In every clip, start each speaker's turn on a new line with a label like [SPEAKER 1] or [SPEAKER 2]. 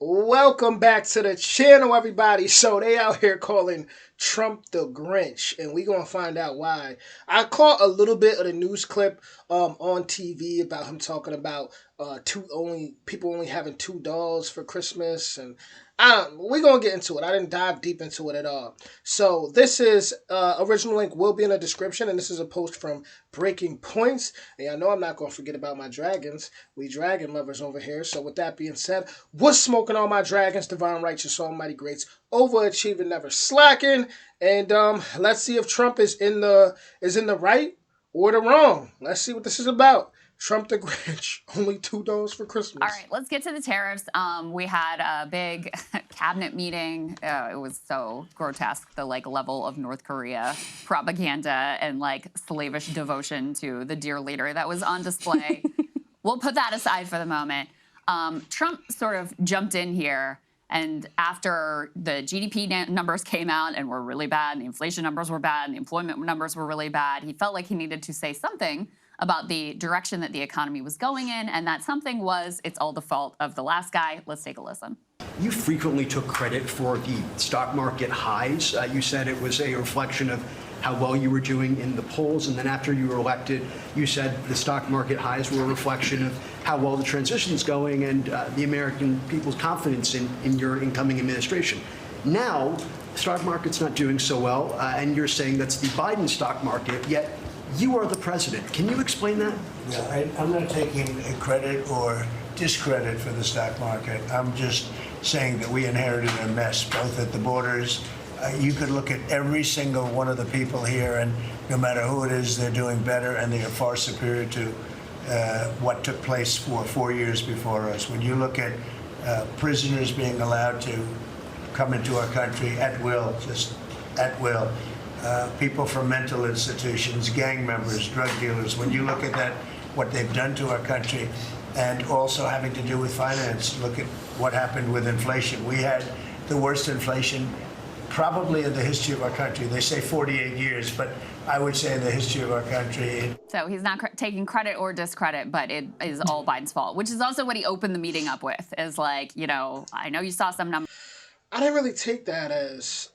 [SPEAKER 1] Welcome back to the channel, everybody. So they out here calling Trump the Grinch, and we gonna find out why. I caught a little bit of the news clip on TV about him talking about two only people only having two dolls for Christmas, and we gonna get into it. I didn't dive deep into it at all. So this is original link will be in the description, and this is a post from Breaking Points. And I know I'm not gonna forget about my dragons. We dragon lovers over here. So with that being said, what's smoking all my dragons, divine, righteous, almighty greats, overachieving, never slacking, and let's see if Trump is in the right or the wrong. Let's see what this is about. Trump the Grinch, only $2 for Christmas.
[SPEAKER 2] All right, let's get to the tariffs. We had a big cabinet meeting. It was so grotesque, the level of North Korea propaganda and slavish devotion to the dear leader that was on display. We'll put that aside for the moment. Trump sort of jumped in here, and after the GDP numbers came out and were really bad, and the inflation numbers were bad, and the employment numbers were really bad, he felt like he needed to say something about the direction that the economy was going in, and that something was, it's all the fault of the last guy. Let's take a listen.
[SPEAKER 3] You frequently took credit for the stock market highs. You said it was a reflection of how well you were doing in the polls, and then after you were elected, you said the stock market highs were a reflection of how well the transition's going and the American people's confidence in your incoming administration. Now, the stock market's not doing so well, and you're saying that's the Biden stock market, yet you are the president. Can you explain that?
[SPEAKER 4] Yeah, I'm not taking credit or discredit for the stock market. I'm just saying that we inherited a mess, both at the borders. You could look at every single one of the people here, and no matter who it is, they're doing better, and they are far superior to what took place for 4 years before us. When you look at prisoners being allowed to come into our country at will, just at will, people from mental institutions, gang members, drug dealers. When you look at that, what they've done to our country, and also having to do with finance, look at what happened with inflation. We had the worst inflation probably in the history of our country. They say 48 years, but I would say in the history of our country.
[SPEAKER 2] So he's not taking credit or discredit, but it is all Biden's fault, which is also what he opened the meeting up with, is I know you saw some numbers.
[SPEAKER 1] I didn't really take that as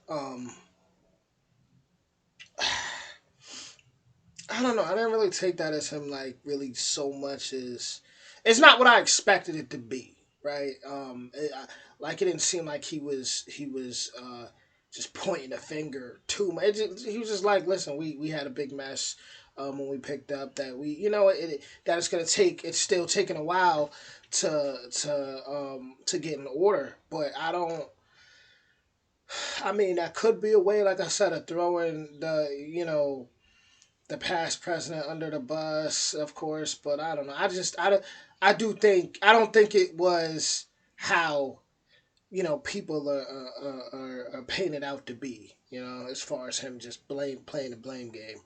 [SPEAKER 1] I don't know. I didn't really take that as him really so much as it's not what I expected it to be, right? It didn't seem like he was just pointing a finger too much. He was just like, listen, we had a big mess when we picked up that that it's gonna take. It's still taking a while to get in order, but I don't. I mean, that could be a way, like I said, of throwing the past president under the bus, of course. But I don't know. I don't think it was how people are painted out to be. As far as him just playing the blame game.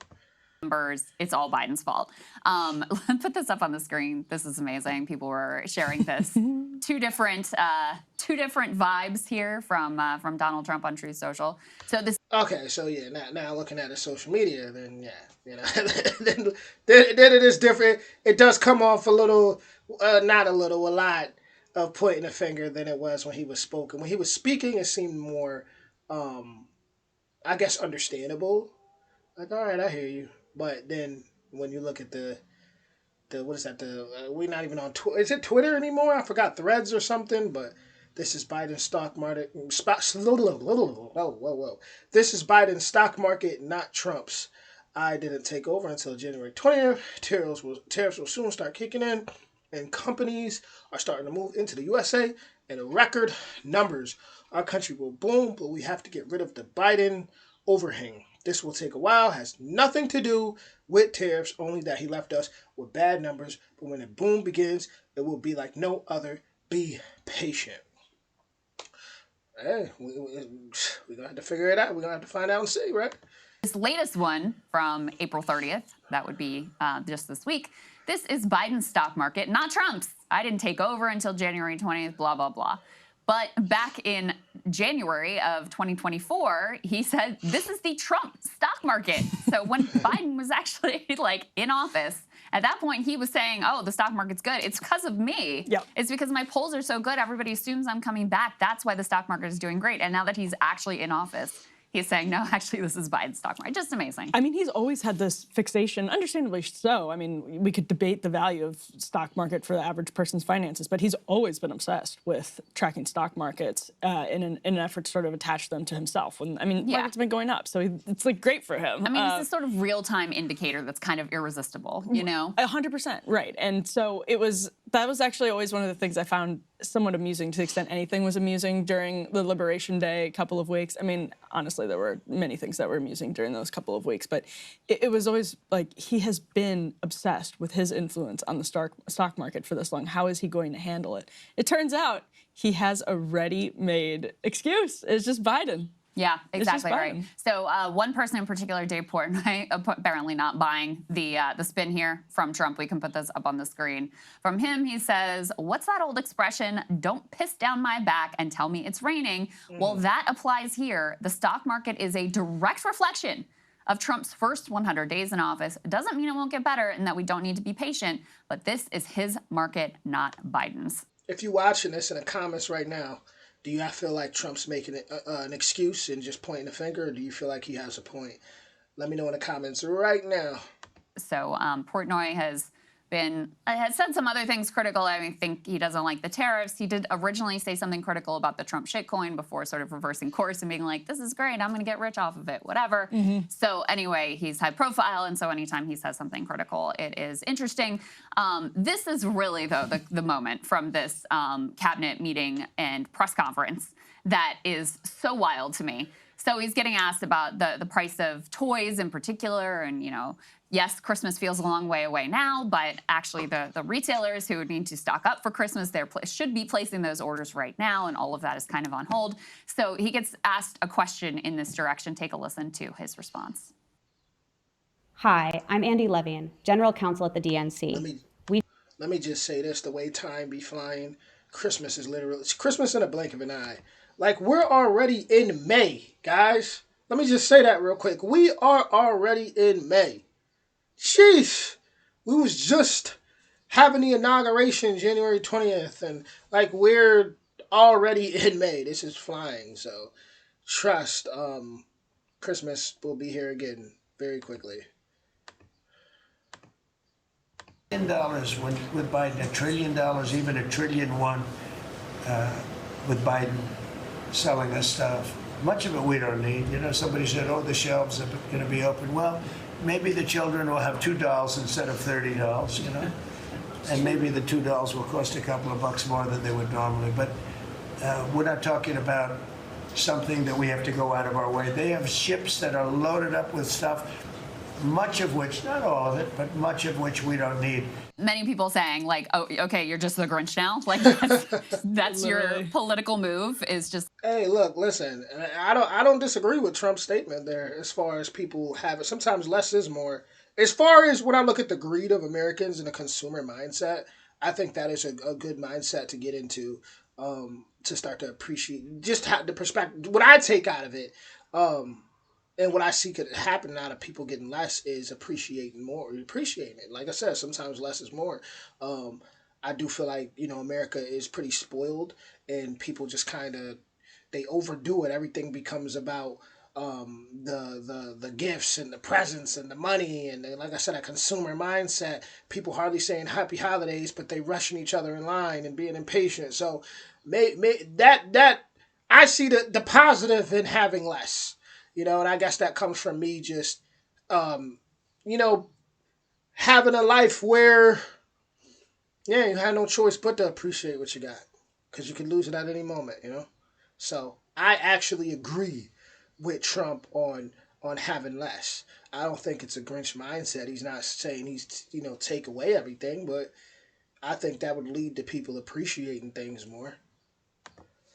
[SPEAKER 2] It's all Biden's fault. Let's put this up on the screen. This is amazing. People were sharing this. two different vibes here from Donald Trump on Truth Social. So this.
[SPEAKER 1] Okay, so yeah, now looking at his social media, then yeah, then it is different. It does come off a little, not a little, a lot of pointing a finger than it was when he was spoken. When he was speaking, it seemed more, I guess, understandable. Like, all right, I hear you. But then when you look at the what is that? We're not even on Twitter. Is it Twitter anymore? I forgot, Threads or something. But this is Biden's stock market. Whoa. This is Biden's stock market, not Trump's. I didn't take over until January 20th. Tariffs will soon start kicking in, and companies are starting to move into the USA in record numbers. Our country will boom, but we have to get rid of the Biden overhang. This will take a while, has nothing to do with tariffs, only that he left us with bad numbers. But when the boom begins, it will be like no other. Be patient. Hey, we're going to have to figure it out. We're going to have to find out and see, right?
[SPEAKER 2] This latest one from April 30th, that would be just this week. This is Biden's stock market, not Trump's. I didn't take over until January 20th, blah, blah, blah. But back in January of 2024, he said, this is the Trump stock market. So when Biden was actually like in office, at that point, he was saying, oh, the stock market's good. It's because of me.
[SPEAKER 5] Yep.
[SPEAKER 2] It's because my polls are so good. Everybody assumes I'm coming back. That's why the stock market is doing great. And now that he's actually in office, he's saying, no, actually, this is Biden's stock market. Just amazing.
[SPEAKER 5] I mean, he's always had this fixation, understandably so. I mean, we could debate the value of stock market for the average person's finances, but he's always been obsessed with tracking stock markets in an effort to sort of attach them to himself. When markets have been going up, so it's like great for him.
[SPEAKER 2] I mean, it's this sort of real-time indicator that's kind of irresistible, you know?
[SPEAKER 5] 100%, right. And so that was actually always one of the things I found somewhat amusing, to the extent anything was amusing during the Liberation Day couple of weeks. I mean, honestly, there were many things that were amusing during those couple of weeks, but it was always like, he has been obsessed with his influence on the stock market for this long. How is he going to handle it? It turns out he has a ready-made excuse. It's just Biden.
[SPEAKER 2] Yeah, exactly right. So one person in particular, Dave Portnoy, apparently not buying the spin here from Trump. We can put this up on the screen. From him, he says, what's that old expression? Don't piss down my back and tell me it's raining. Well, that applies here. The stock market is a direct reflection of Trump's first 100 days in office. It doesn't mean it won't get better and that we don't need to be patient, but this is his market, not Biden's.
[SPEAKER 1] If you're watching this in the comments right now, do you feel like Trump's making an excuse and just pointing the finger, or do you feel like he has a point? Let me know in the comments right now.
[SPEAKER 2] So Portnoy has said some other things critical. I think he doesn't like the tariffs. He did originally say something critical about the Trump shitcoin before sort of reversing course and being like, this is great, I'm going to get rich off of it, whatever. So anyway, he's high profile, and so anytime he says something critical, it is interesting. This is really, though, the moment from this cabinet meeting and press conference that is so wild to me. So he's getting asked about the price of toys in particular, and, you know, yes, Christmas feels a long way away now, but actually the retailers who would need to stock up for Christmas, they should be placing those orders right now, and all of that is kind of on hold. So he gets asked a question in this direction. Take a listen to his response.
[SPEAKER 6] Hi, I'm Andy Levian, General Counsel at the DNC.
[SPEAKER 1] Let me just say this, the way time be flying, Christmas is literally, it's Christmas in a blink of an eye. Like, we're already in May, guys. Let me just say that real quick. We are already in May. Sheesh. We was just having the inauguration January 20th, and like, we're already in May. This is flying, so trust, Christmas will be here again very quickly.
[SPEAKER 4] $1 trillion with Biden, $1 trillion, even $1.1 trillion with Biden selling us stuff. Much of it we don't need. You know, somebody said, oh, the shelves are going to be open. Well, maybe the children will have $2 instead of $30, you know? And maybe the $2 will cost a couple of bucks more than they would normally. But we're not talking about something that we have to go out of our way. They have ships that are loaded up with stuff, much of which, not all of it, but much of which we don't need.
[SPEAKER 2] Many people saying, like, oh, okay, you're just the Grinch now? Like, that's your political move, is just...
[SPEAKER 1] Hey, look, listen, I don't disagree with Trump's statement there as far as people have it. Sometimes less is more. As far as when I look at the greed of Americans and the consumer mindset, I think that is a good mindset to get into, to start to appreciate, just have the perspective. What I take out of it, and what I see could happen out of people getting less, is appreciating it. Like I said, sometimes less is more. I do feel like, you know, America is pretty spoiled, and people just kind of, they overdo it. Everything becomes about the gifts and the presents and the money, and like I said, a consumer mindset. People hardly saying happy holidays, but they rushing each other in line and being impatient. So that I see the positive in having less. You know, and I guess that comes from me just, you know, having a life where, yeah, you have no choice but to appreciate what you got, because you could lose it at any moment, you know? So I actually agree with Trump on having less. I don't think it's a Grinch mindset. He's not saying he's, you know, take away everything, but I think that would lead to people appreciating things more.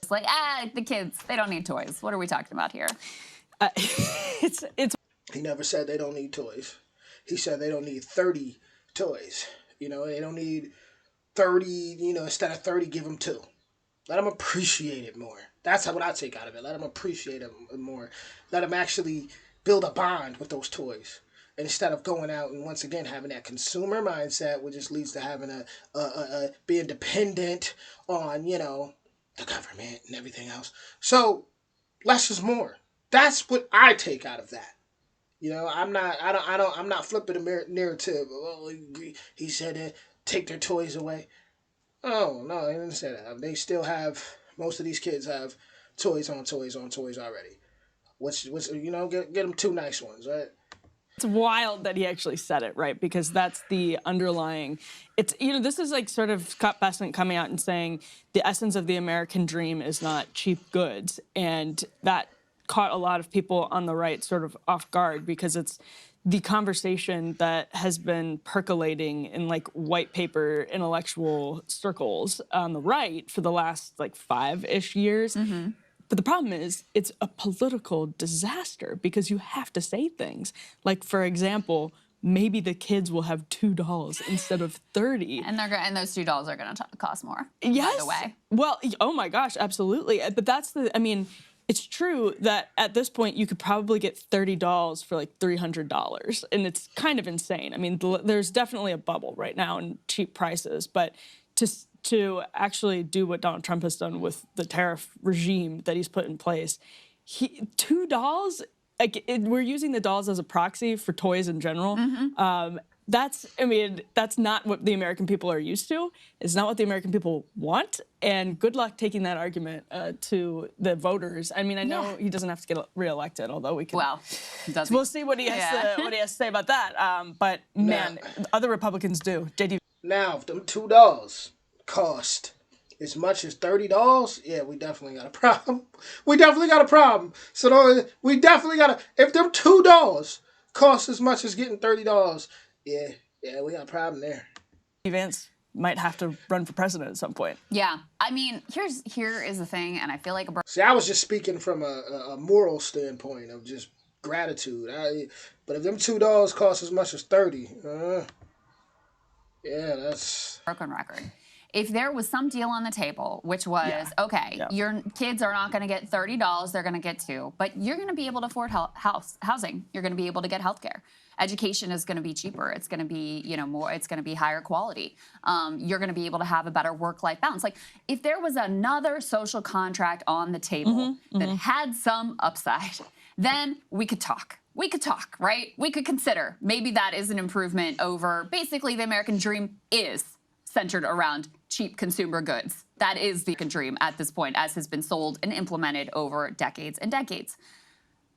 [SPEAKER 2] It's like, the kids, they don't need toys. What are we talking about here?
[SPEAKER 5] It's.
[SPEAKER 1] He never said they don't need toys. He said they don't need 30 toys. You know, they don't need 30, you know, instead of 30, give them 2. Let them appreciate it more. That's what I take out of it. Let them appreciate it more. Let them actually build a bond with those toys. And instead of going out and once again having that consumer mindset, which just leads to having being dependent on, the government and everything else. So less is more. That's what I take out of that. I'm not flipping the narrative. Oh, he said take their toys away. Oh no, I didn't say that. They still have, most of these kids have toys on toys on toys already. Get them two nice ones, right?
[SPEAKER 5] It's wild that he actually said it, right? Because that's the underlying. This is like sort of Scott Bessent coming out and saying the essence of the American dream is not cheap goods, and that caught a lot of people on the right sort of off guard because it's the conversation that has been percolating in like white paper intellectual circles on the right for the last like 5-ish years. Mm-hmm. But the problem is it's a political disaster because you have to say things. Like, for example, maybe the kids will have $2 instead of 30.
[SPEAKER 2] And those $2 are going to cost more,
[SPEAKER 5] yes.
[SPEAKER 2] by the way.
[SPEAKER 5] Well, oh my gosh, absolutely. But it's true that at this point you could probably get $30 for like $300, and it's kind of insane. I mean, there's definitely a bubble right now in cheap prices, but to actually do what Donald Trump has done with the tariff regime that he's put in place, $2. We're using the dolls as a proxy for toys in general. Mm-hmm. That's not what the American people are used to. It's not what the American people want. And good luck taking that argument to the voters. I mean, I know he doesn't have to get reelected, although we can.
[SPEAKER 2] Well,
[SPEAKER 5] we'll see what he has to say about that. But man, other Republicans do. JD.
[SPEAKER 1] Now, if them $2 cost as much as $30, yeah, we definitely got a problem. We definitely got a problem. So we definitely got if them $2 cost as much as getting $30. Yeah, we got a problem there.
[SPEAKER 5] Vance might have to run for president at some point.
[SPEAKER 2] Yeah, I mean, here is the thing, and I feel like
[SPEAKER 1] See, I was just speaking from a moral standpoint of just gratitude. But if them $2 cost as much as 30, yeah, that's
[SPEAKER 2] broken record. If there was some deal on the table, which was, your kids are not going to get $30, they're going to get $2, but you're going to be able to afford housing. You're going to be able to get healthcare. Education is going to be cheaper. It's going to be, more. It's going to be higher quality. You're going to be able to have a better work-life balance. Like, if there was another social contract on the table that had some upside, then we could talk. We could talk, right? We could consider maybe that is an improvement over basically the American dream is centered around cheap consumer goods. That is the American dream at this point, as has been sold and implemented over decades and decades.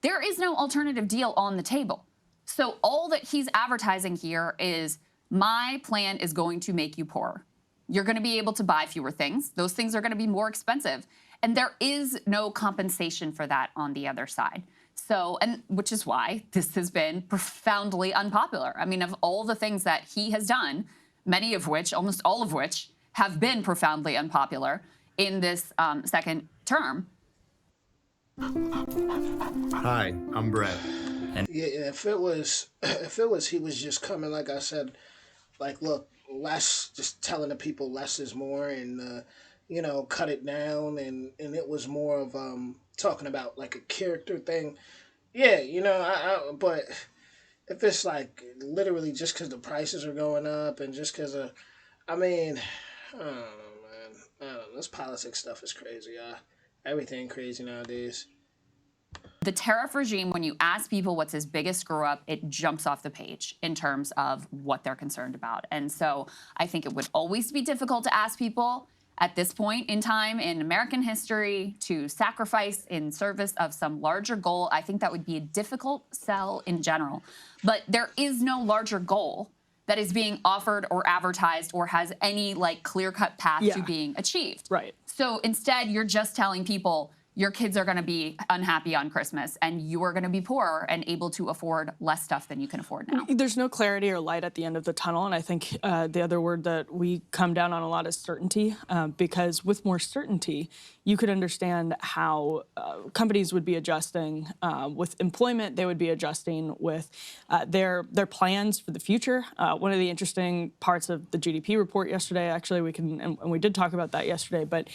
[SPEAKER 2] There is no alternative deal on the table. So all that he's advertising here is, my plan is going to make you poorer. You're going to be able to buy fewer things. Those things are going to be more expensive. And there is no compensation for that on the other side. So, and which is why this has been profoundly unpopular. I mean, of all the things that he has done, many of which, almost all of which, have been profoundly unpopular in this second term.
[SPEAKER 7] Hi, I'm Brett.
[SPEAKER 1] If it was he was just coming, like I said, like, look, less, just telling the people less is more, and cut it down, and it was more of talking about like a character thing. But if it's like literally just because the prices are going up and just because of, I don't know, man. This politics stuff is crazy. Everything crazy nowadays.
[SPEAKER 2] The tariff regime, when you ask people what's his biggest screw up, it jumps off the page in terms of what they're concerned about. And so I think it would always be difficult to ask people at this point in time in American history to sacrifice in service of some larger goal. I think that would be a difficult sell in general. But there is no larger goal that is being offered or advertised or has any like clear-cut path to being achieved.
[SPEAKER 5] Right.
[SPEAKER 2] So instead, you're just telling people, your kids are going to be unhappy on Christmas and you are going to be poor and able to afford less stuff than you can afford now.
[SPEAKER 5] There's no clarity or light at the end of the tunnel. And I think the other word that we come down on a lot is certainty, because with more certainty, you could understand how companies would be adjusting with employment. They would be adjusting with their plans for the future. One of the interesting parts of the GDP report yesterday, actually, and we did talk about that yesterday, but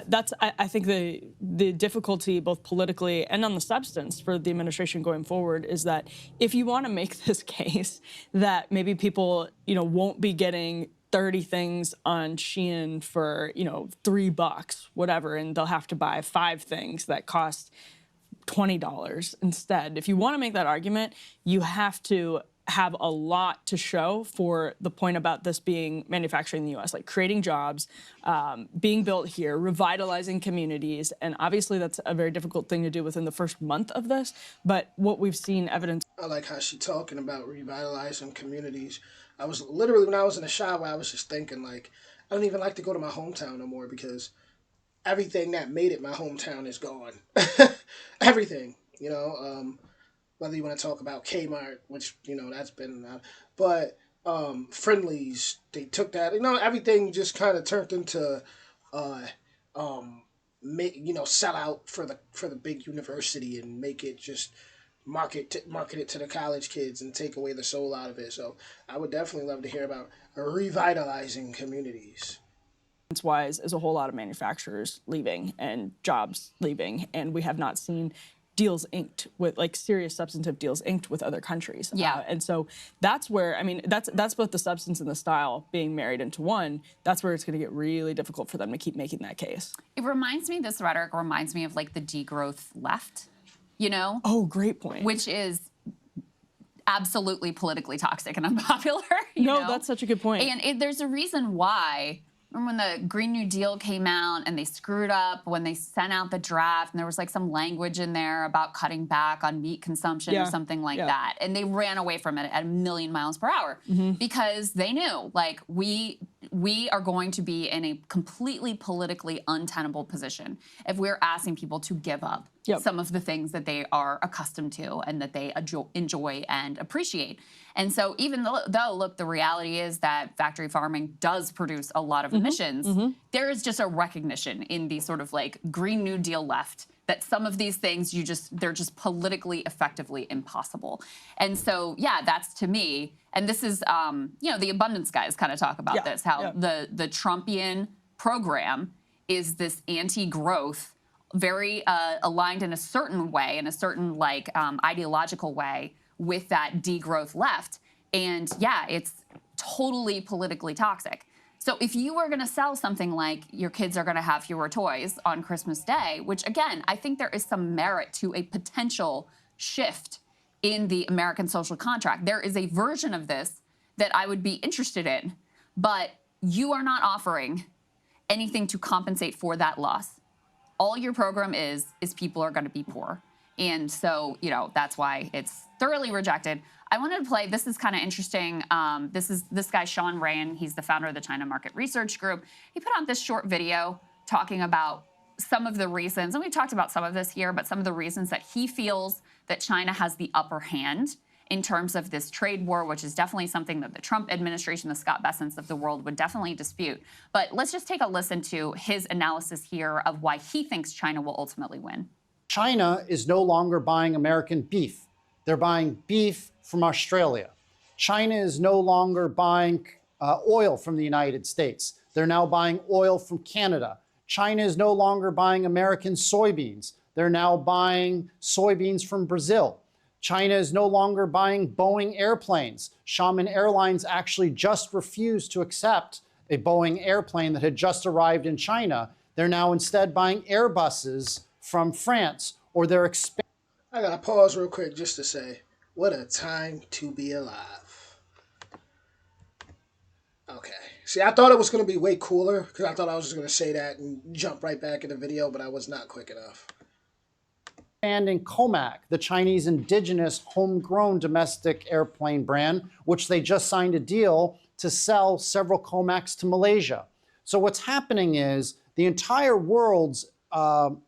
[SPEAKER 5] that's, I think, the difficulty both politically and on the substance for the administration going forward is that if you want to make this case that maybe people, won't be getting 30 things on Shein for, $3, whatever, and they'll have to buy 5 things that cost $20 instead. If you want to make that argument, you have to have a lot to show for the point about this being manufactured in the U.S., like creating jobs, being built here, revitalizing communities. And obviously that's a very difficult thing to do within the first month of this. But what we've seen evidence.
[SPEAKER 1] I like how she's talking about revitalizing communities. I was literally, when I was in the shower, I was just thinking, like, I don't even like to go to my hometown no more because everything that made it my hometown is gone. Everything, whether you want to talk about Kmart, which, that's been, but Friendlies, they took that, everything just kind of turned into, sell out for the big university and make it just market it to the college kids and take away the soul out of it. So I would definitely love to hear about revitalizing communities.
[SPEAKER 5] Wise is a whole lot of manufacturers leaving and jobs leaving, and we have not seen deals inked with, like, serious substantive deals inked with other countries.
[SPEAKER 2] Yeah.
[SPEAKER 5] And so that's where, that's both the substance and the style being married into one. That's where it's going to get really difficult for them to keep making that case.
[SPEAKER 2] This rhetoric reminds me of like the degrowth left,
[SPEAKER 5] Oh, great point.
[SPEAKER 2] which is absolutely politically toxic and unpopular.
[SPEAKER 5] That's such a good point.
[SPEAKER 2] And there's a reason why. Remember when the Green New Deal came out and they screwed up when they sent out the draft and there was like some language in there about cutting back on meat consumption or something like that. And they ran away from it at 1,000,000 miles per hour because they knew, like, we are going to be in a completely politically untenable position if we're asking people to give up some of the things that they are accustomed to and that they enjoy and appreciate. And so even though, look, the reality is that factory farming does produce a lot of emissions, there is just a recognition in the sort of like Green New Deal left that some of these things they're just politically effectively impossible. And so, that's to me, and this is, the abundance guys kind of talk about this, how the Trumpian program is this anti-growth, very aligned in a certain way, in a certain ideological way with that degrowth left. And it's totally politically toxic. So if you were going to sell something like your kids are going to have fewer toys on Christmas Day, which again, I think there is some merit to a potential shift in the American social contract. There is a version of this that I would be interested in, but you are not offering anything to compensate for that loss. All your program is people are going to be poor. And so, that's why it's thoroughly rejected. I wanted to play, this is kind of interesting. This guy, Sean Ryan, he's the founder of the China Market Research Group. He put out this short video talking about some of the reasons, and we talked about some of this here, but some of the reasons that he feels that China has the upper hand in terms of this trade war, which is definitely something that the Trump administration, the Scott Bessents of the world would definitely dispute. But let's just take a listen to his analysis here of why he thinks China will ultimately win.
[SPEAKER 8] China is no longer buying American beef. They're buying beef from Australia. China is no longer buying oil from the United States. They're now buying oil from Canada. China is no longer buying American soybeans. They're now buying soybeans from Brazil. China is no longer buying Boeing airplanes. Xiamen Airlines actually just refused to accept a Boeing airplane that had just arrived in China. They're now instead buying Airbuses from France, or they're expanding.
[SPEAKER 1] I gotta pause real quick just to say, what a time to be alive. Okay. See, I thought it was going to be way cooler because I thought I was just going to say that and jump right back in the video, but I was not quick enough.
[SPEAKER 8] And in Comac, the Chinese indigenous homegrown domestic airplane brand, which they just signed a deal to sell several Comacs to Malaysia. So what's happening is the entire world's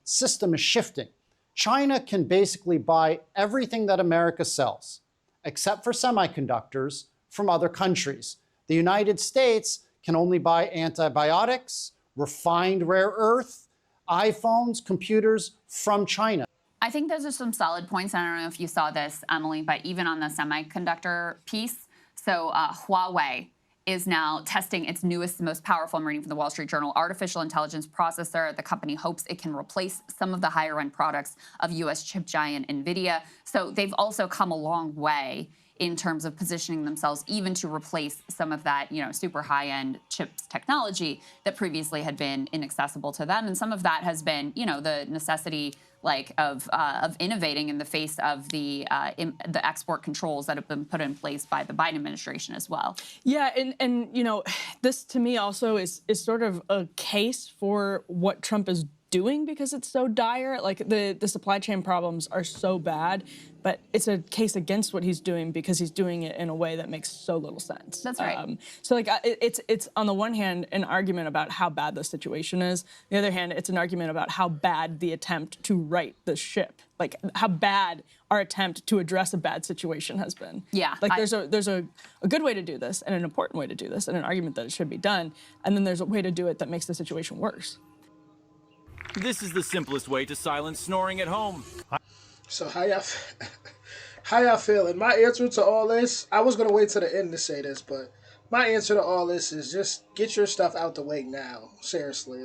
[SPEAKER 8] system is shifting. China can basically buy everything that America sells, except for semiconductors, from other countries. The United States can only buy antibiotics, refined rare earth, iPhones, computers from China.
[SPEAKER 2] I think those are some solid points. I don't know if you saw this, Emily, but even on the semiconductor piece, so Huawei is now testing its newest, most powerful, I'm reading from the Wall Street Journal, artificial intelligence processor. The company hopes it can replace some of the higher end products of US chip giant NVIDIA. So they've also come a long way in terms of positioning themselves even to replace some of that, super high-end chips technology that previously had been inaccessible to them. And some of that has been, the necessity of innovating in the face of the export controls that have been put in place by the Biden administration as well.
[SPEAKER 5] Yeah, and this to me also is sort of a case for what Trump is doing because it's so dire. Like the supply chain problems are so bad, but it's a case against what he's doing because he's doing it in a way that makes so little sense.
[SPEAKER 2] That's right.
[SPEAKER 5] So it's on the one hand an argument about how bad the situation is. On the other hand, it's an argument about how bad the attempt to right the ship, like how bad our attempt to address a bad situation has been.
[SPEAKER 2] Yeah.
[SPEAKER 5] Like there's a good way to do this and an important way to do this and an argument that it should be done, and then there's a way to do it that makes the situation worse.
[SPEAKER 9] This is the simplest way to silence snoring at home.
[SPEAKER 1] So how y'all feeling? My answer to all this, I was gonna wait till the end to say this, but my answer to all this is just get your stuff out the way now. Seriously,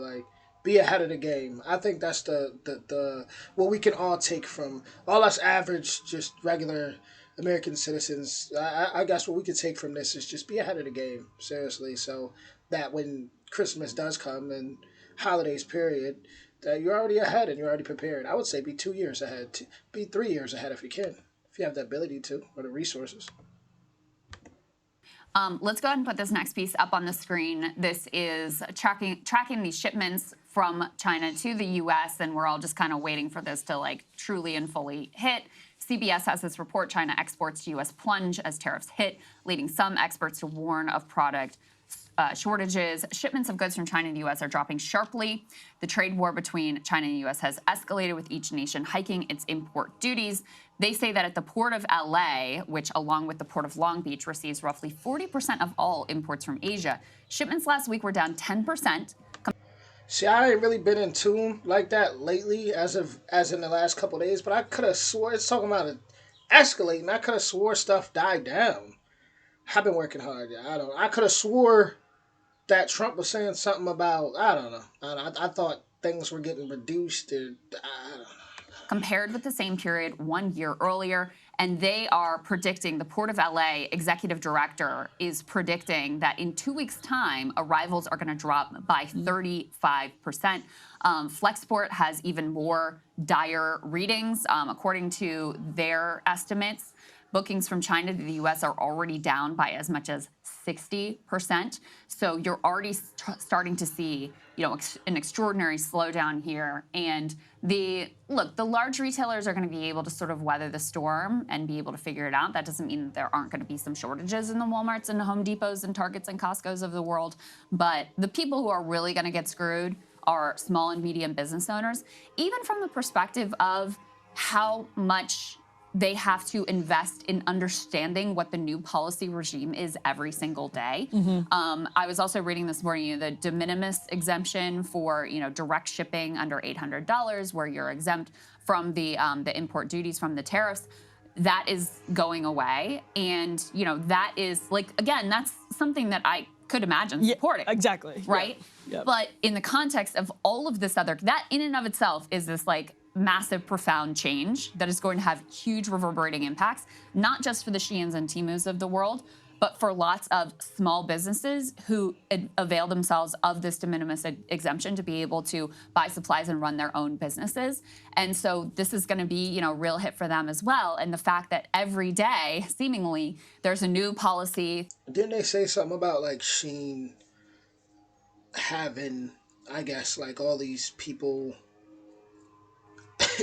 [SPEAKER 1] be ahead of the game. I think that's the what we can all take from all us average, just regular American citizens. I guess what we could take from this is just be ahead of the game. Seriously, so that when Christmas does come and holidays period, that you're already ahead and you're already prepared. I would say be 2 years ahead, be 3 years ahead if you can, if you have the ability to or the resources.
[SPEAKER 2] Let's go ahead and put this next piece up on the screen. This is tracking these shipments from China to the U.S., and we're all just kind of waiting for this to truly and fully hit. CBS has this report: China exports to U.S. plunge as tariffs hit, leading some experts to warn of product shortages. Shipments of goods from China to the U.S. are dropping sharply. The trade war between China and the U.S. has escalated, with each nation hiking its import duties. They say that at the port of L.A., which along with the port of Long Beach receives roughly 40% of all imports from Asia, shipments last week were down 10%.
[SPEAKER 1] See, I ain't really been in tune like that lately, as in the last couple of days. But I could have swore it's talking about it escalating. I could have swore stuff died down. I've been working hard. Yeah, I could have swore that Trump was saying something about, I don't know. I thought things were getting reduced. I don't know.
[SPEAKER 2] Compared with the same period 1 year earlier. And they are predicting, the Port of LA executive director is predicting that in 2 weeks' time, arrivals are going to drop by 35%. Flexport has even more dire readings. According to their estimates, bookings from China to the U.S. are already down by as much as 60%. So you're already starting to see, an extraordinary slowdown here. And the large retailers are going to be able to sort of weather the storm and be able to figure it out. That doesn't mean that there aren't going to be some shortages in the Walmarts and Home Depots and Targets and Costco's of the world. But the people who are really going to get screwed are small and medium business owners, even from the perspective of how much they have to invest in understanding what the new policy regime is every single day. Mm-hmm. I was also reading this morning, the de minimis exemption for direct shipping under $800, where you're exempt from the import duties from the tariffs. That is going away, and that is again, that's something that I could imagine supporting.
[SPEAKER 5] Yeah, exactly.
[SPEAKER 2] Right.
[SPEAKER 5] Yep.
[SPEAKER 2] But in the context of all of this that in and of itself is this massive, profound change that is going to have huge reverberating impacts, not just for the Sheins and Temus of the world, but for lots of small businesses who avail themselves of this de minimis exemption to be able to buy supplies and run their own businesses. And so this is going to be, a real hit for them as well. And the fact that every day, seemingly, there's a new policy.
[SPEAKER 1] Didn't they say something about Shein having, I guess, all these people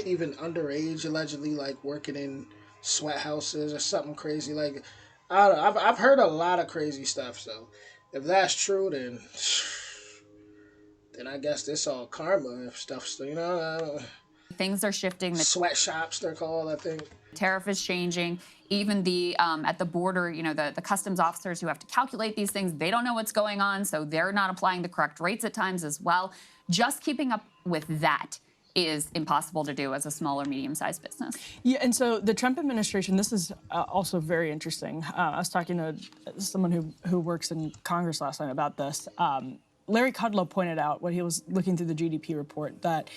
[SPEAKER 1] even underage, allegedly, working in sweat houses or something crazy? I don't know. I've heard a lot of crazy stuff. So if that's true, then then I guess this all karma and stuff. So,
[SPEAKER 2] Things are shifting. The
[SPEAKER 1] sweatshops they're called, I think.
[SPEAKER 2] tariff is changing. Even the at the border, the customs officers who have to calculate these things, they don't know what's going on, so they're not applying the correct rates at times as well. Just keeping up with that is impossible to do as a small or medium-sized business.
[SPEAKER 5] Yeah, and so the Trump administration, this is also very interesting. I was talking to someone who works in Congress last night about this. Larry Kudlow pointed out when he was looking through the GDP report that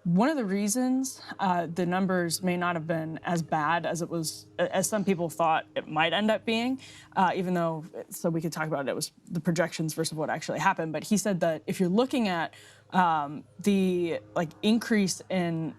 [SPEAKER 5] one of the reasons the numbers may not have been as bad as some people thought it might end up being, even though, so we could talk about it was the projections versus what actually happened. But he said that if you're looking at the increase in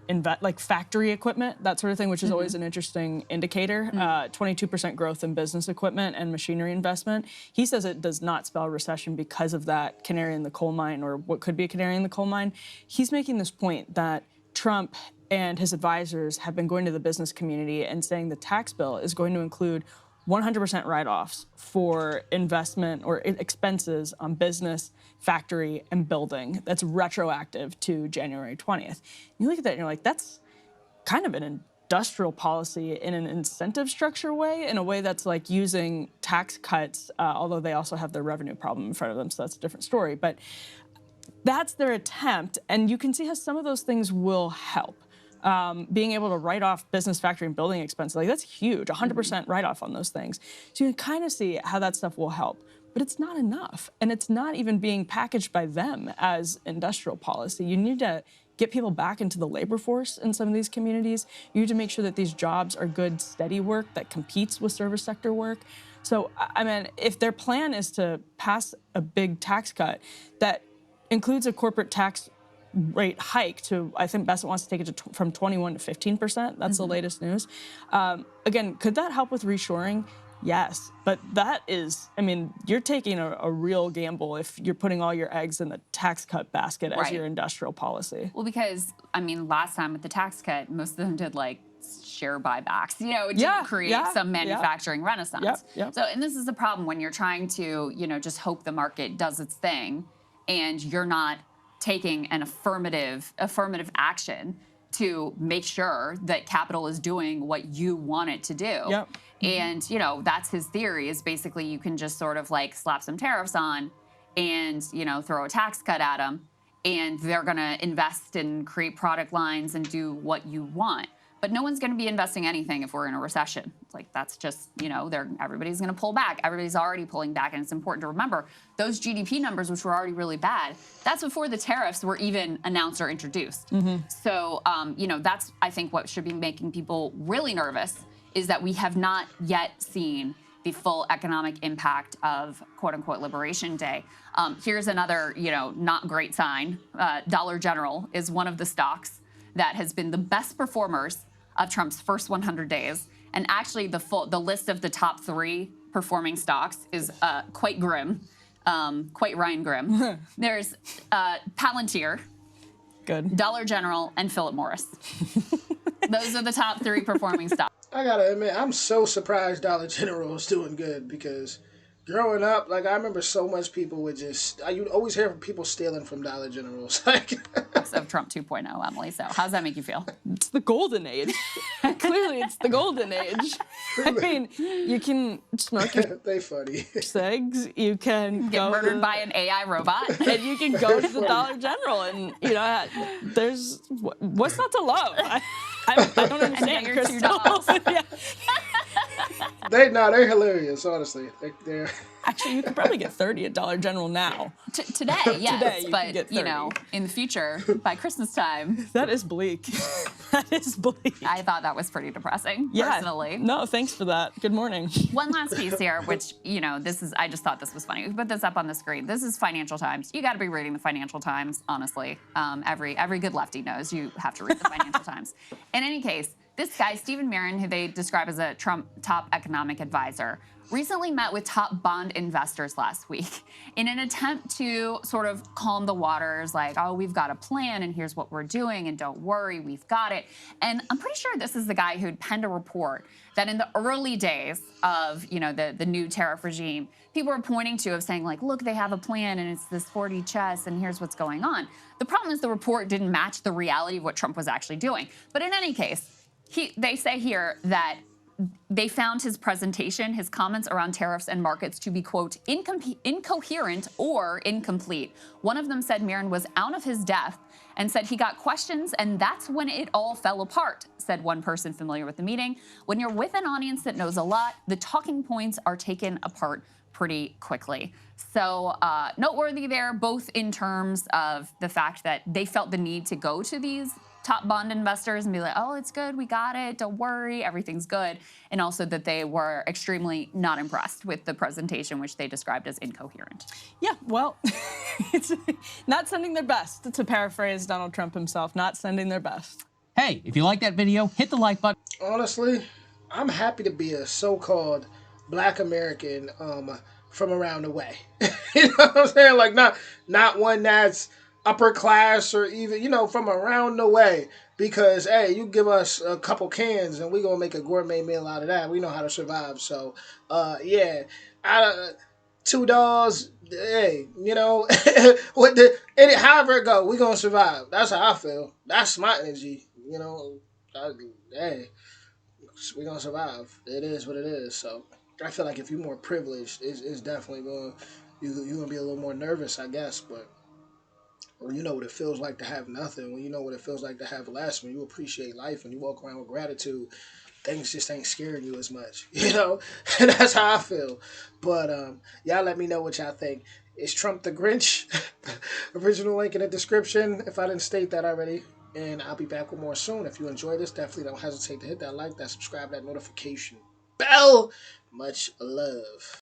[SPEAKER 5] factory equipment, that sort of thing, which is always an interesting indicator, 22% growth in business equipment and machinery investment. He says it does not spell recession because of that canary in the coal mine, or what could be a canary in the coal mine. He's making this point that Trump and his advisors have been going to the business community and saying the tax bill is going to include 100% write-offs for investment or expenses on business, factory, and building. That's retroactive to January 20th. You look at that and you're like, that's kind of an industrial policy in an incentive structure way, in a way that's like using tax cuts, although they also have their revenue problem in front of them, so that's a different story. But that's their attempt, and you can see how some of those things will help. Being able to write off business, factory, and building expenses, that's huge, 100% write-off on those things. So you can kind of see how that stuff will help. But it's not enough, and it's not even being packaged by them as industrial policy. You need to get people back into the labor force in some of these communities. You need to make sure that these jobs are good, steady work that competes with service sector work. So, I mean, if their plan is to pass a big tax cut that includes a corporate tax rate hike to, I think Bassett wants to take it from 21 to 15%. That's the latest news. Again, could that help with reshoring? Yes, but that is, you're taking a real gamble if you're putting all your eggs in the tax cut basket as your industrial policy.
[SPEAKER 2] Well, because, last time with the tax cut, most of them did share buybacks. It didn't create some manufacturing renaissance. So, and this is the problem when you're trying to, just hope the market does its thing and you're not taking an affirmative action to make sure that capital is doing what you want it to do. And, that's his theory, is basically you can just sort of slap some tariffs on and, throw a tax cut at them, and they're going to invest and create product lines and do what you want. But no one's going to be investing anything if we're in a recession. It's that's just, everybody's going to pull back. Everybody's already pulling back. And it's important to remember those GDP numbers, which were already really bad, that's before the tariffs were even announced or introduced. So, that's, I think, what should be making people really nervous, is that we have not yet seen the full economic impact of quote-unquote Liberation Day. Here's another, not great sign. Dollar General is one of the stocks that has been the best performers of Trump's first 100 days. And actually, the list of the top 3 performing stocks is quite grim, quite Ryan grim. There's Palantir,
[SPEAKER 5] good,
[SPEAKER 2] Dollar General, and Philip Morris. Those are the top 3 performing stocks.
[SPEAKER 1] I gotta admit, I'm so surprised Dollar General is doing good, because growing up, I remember so much people would you'd always hear people stealing from Dollar Generals.
[SPEAKER 2] Of Trump 2.0, Emily. So how's that make you feel?
[SPEAKER 5] It's the golden age. Clearly, it's the golden age. You can smoke your
[SPEAKER 1] they funny.
[SPEAKER 5] cigs. You can
[SPEAKER 2] get murdered by an AI robot.
[SPEAKER 5] And you can go to the Dollar General, and there's what's not to love. I don't understand.
[SPEAKER 2] And $2.
[SPEAKER 1] They're hilarious, honestly. They're
[SPEAKER 5] actually, you could probably get 30 at Dollar General now.
[SPEAKER 2] Today, yes,
[SPEAKER 5] Today,
[SPEAKER 2] but in the future, by Christmas time,
[SPEAKER 5] that is bleak. That is bleak.
[SPEAKER 2] I thought that was pretty depressing, personally.
[SPEAKER 5] No, thanks for that. Good morning.
[SPEAKER 2] One last piece here, which I just thought this was funny. We put this up on the screen. This is Financial Times. You got to be reading the Financial Times, honestly. Every good lefty knows you have to read the Financial Times. In any case, This guy, Stephen Marin, who they describe as a Trump top economic advisor, recently met with top bond investors last week in an attempt to sort of calm the waters, like, oh, we've got a plan and here's what we're doing and don't worry, we've got it. And I'm pretty sure this is the guy who'd penned a report that in the early days of, the new tariff regime, people were pointing to of saying, like, look, they have a plan and it's this 4D chess and here's what's going on. The problem is the report didn't match the reality of what Trump was actually doing. But in any case, they say here that they found his presentation, his comments around tariffs and markets to be, quote, incoherent or incomplete. One of them said Marin was out of his depth and said he got questions and that's when it all fell apart, said one person familiar with the meeting. When you're with an audience that knows a lot, the talking points are taken apart pretty quickly. So noteworthy there, both in terms of the fact that they felt the need to go to these top bond investors and be like, oh, it's good, we got it, don't worry, everything's good. And also that they were extremely not impressed with the presentation, which they described as incoherent.
[SPEAKER 5] Yeah, well, it's not sending their best, to paraphrase Donald Trump himself, not sending their best.
[SPEAKER 10] Hey, if you like that video, hit the like button.
[SPEAKER 1] Honestly, I'm happy to be a so-called Black American from around the way. You know what I'm saying? Like not one that's upper class or even, from around the way. Because, hey, you give us a couple cans and we're going to make a gourmet meal out of that. We know how to survive. So, yeah. $2, hey, however it go, we're going to survive. That's how I feel. That's my energy, hey, we're going to survive. It is what it is. So, I feel like if you're more privileged, it's definitely going to, you're going to be a little more nervous, I guess, but when you know what it feels like to have nothing, when you know what it feels like to have less, when you appreciate life, when you walk around with gratitude, things just ain't scaring you as much, And that's how I feel. But y'all let me know what y'all think. Is Trump the Grinch? Original link in the description if I didn't state that already. And I'll be back with more soon. If you enjoy this, definitely don't hesitate to hit that like, that subscribe, that notification bell. Much love.